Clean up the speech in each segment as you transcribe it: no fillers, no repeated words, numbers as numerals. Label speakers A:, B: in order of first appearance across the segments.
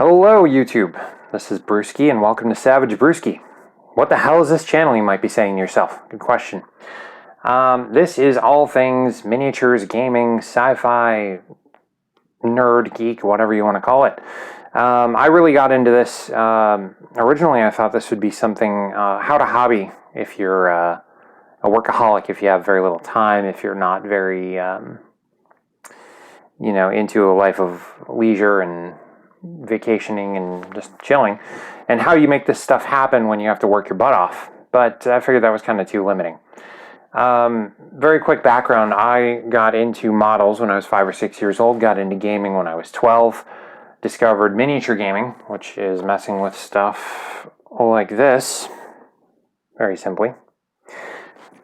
A: Hello YouTube, this is Bruski and welcome to Savage Bruski. What the hell is this channel, you might be saying to yourself? Good question. This is all things miniatures, gaming, sci-fi, nerd, geek, whatever you want to call it. I really got into this, originally I thought this would be something, how to hobby if you're a workaholic, if you have very little time, if you're not very, into a life of leisure and vacationing and just chilling, and how you make this stuff happen when you have to work your butt off. But I figured that was kind of too limiting. Very quick background, I got into models when I was 5 or 6 years old, got into gaming when I was 12, discovered miniature gaming, which is messing with stuff like this, very simply.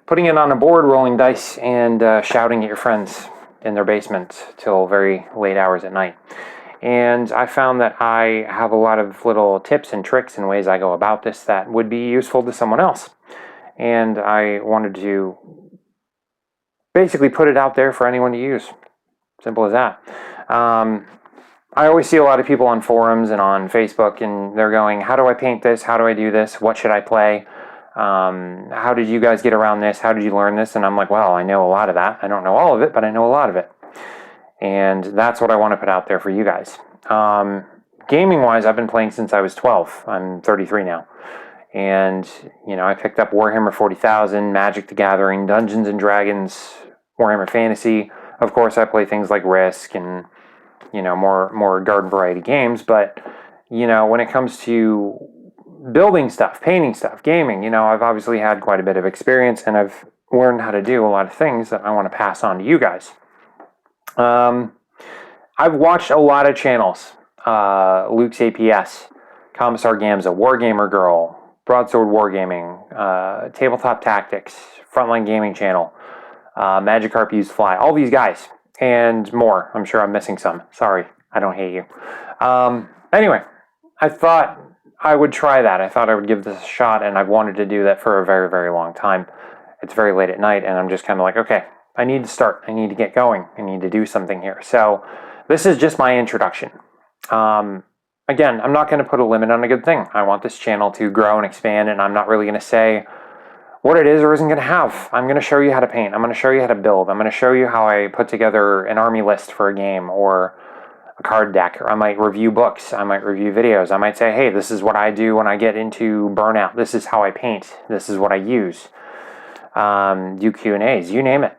A: Putting it on a board, rolling dice, and shouting at your friends in their basement till very late hours at night. And I found that I have a lot of little tips and tricks and ways I go about this that would be useful to someone else. And I wanted to basically put it out there for anyone to use. Simple as that. I always see a lot of people on forums and on Facebook, and they're going, how do I paint this? How do I do this? What should I play? How did you guys get around this? How did you learn this? And I'm like, well, I know a lot of that. I don't know all of it, but I know a lot of it. And that's what I want to put out there for you guys. Gaming-wise, I've been playing since I was 12. I'm 33 now. And, I picked up Warhammer 40,000, Magic the Gathering, Dungeons and Dragons, Warhammer Fantasy. Of course, I play things like Risk and, more garden variety games. But, when it comes to building stuff, painting stuff, gaming, I've obviously had quite a bit of experience, and I've learned how to do a lot of things that I want to pass on to you guys. I've watched a lot of channels, Luke's APS, Commissar Gamza, Wargamer Girl, Broadsword Wargaming, Tabletop Tactics, Frontline Gaming Channel, Magikarp Used Fly, all these guys, and more. I'm sure I'm missing some. Sorry, I don't hate you. Anyway, I thought I would try that. I thought I would give this a shot, and I've wanted to do that for a very, very long time. It's very late at night, and I'm just kind of like, okay, I need to start. I need to get going. I need to do something here. So this is just my introduction. Again, I'm not going to put a limit on a good thing. I want this channel to grow and expand, and I'm not really going to say what it is or isn't going to have. I'm going to show you how to paint. I'm going to show you how to build. I'm going to show you how I put together an army list for a game or a card deck. Or I might review books. I might review videos. I might say, hey, this is what I do when I get into burnout. This is how I paint. This is what I use. Do Q&As. You name it.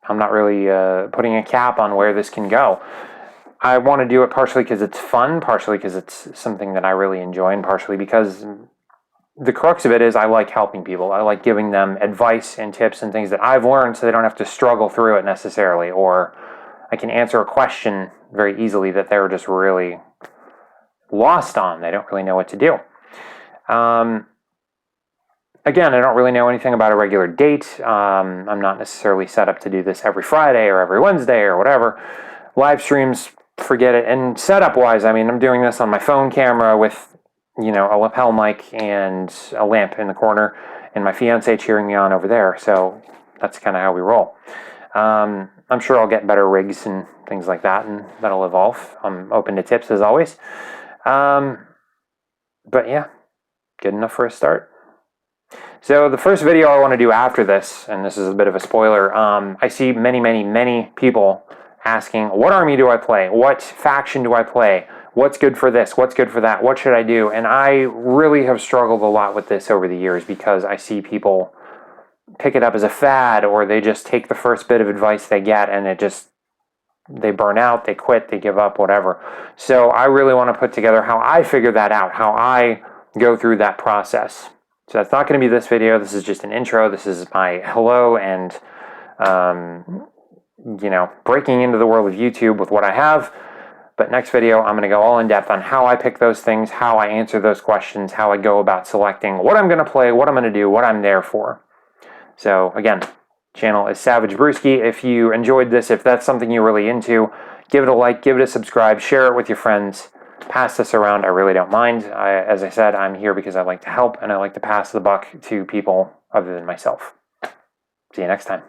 A: I'm not really putting a cap on where this can go. I want to do it partially because it's fun, partially because it's something that I really enjoy, and partially because the crux of it is I like helping people. I like giving them advice and tips and things that I've learned so they don't have to struggle through it necessarily, or I can answer a question very easily that they're just really lost on. They don't really know what to do. Again, I don't really know anything about a regular date. I'm not necessarily set up to do this every Friday or every Wednesday or whatever. Live streams, forget it. And setup-wise, I'm doing this on my phone camera with, a lapel mic and a lamp in the corner, and my fiance cheering me on over there. So that's kind of how we roll. I'm sure I'll get better rigs and things like that, and that'll evolve. I'm open to tips as always. But yeah, good enough for a start. So the first video I want to do after this, and this is a bit of a spoiler, I see many people asking, what army do I play? What faction do I play? What's good for this? What's good for that? What should I do? And I really have struggled a lot with this over the years because I see people pick it up as a fad, or they just take the first bit of advice they get and they burn out, they quit, they give up, whatever. So I really want to put together how I figure that out, how I go through that process. So that's not going to be this video. This is just an intro. This is my hello and, breaking into the world of YouTube with what I have. But next video, I'm going to go all in depth on how I pick those things, how I answer those questions, how I go about selecting what I'm going to play, what I'm going to do, what I'm there for. So again, channel is Savage Bruski. If you enjoyed this, if that's something you're really into, give it a like, give it a subscribe, share it with your friends. Pass this around. I really don't mind. As I said, I'm here because I like to help, and I like to pass the buck to people other than myself. See you next time.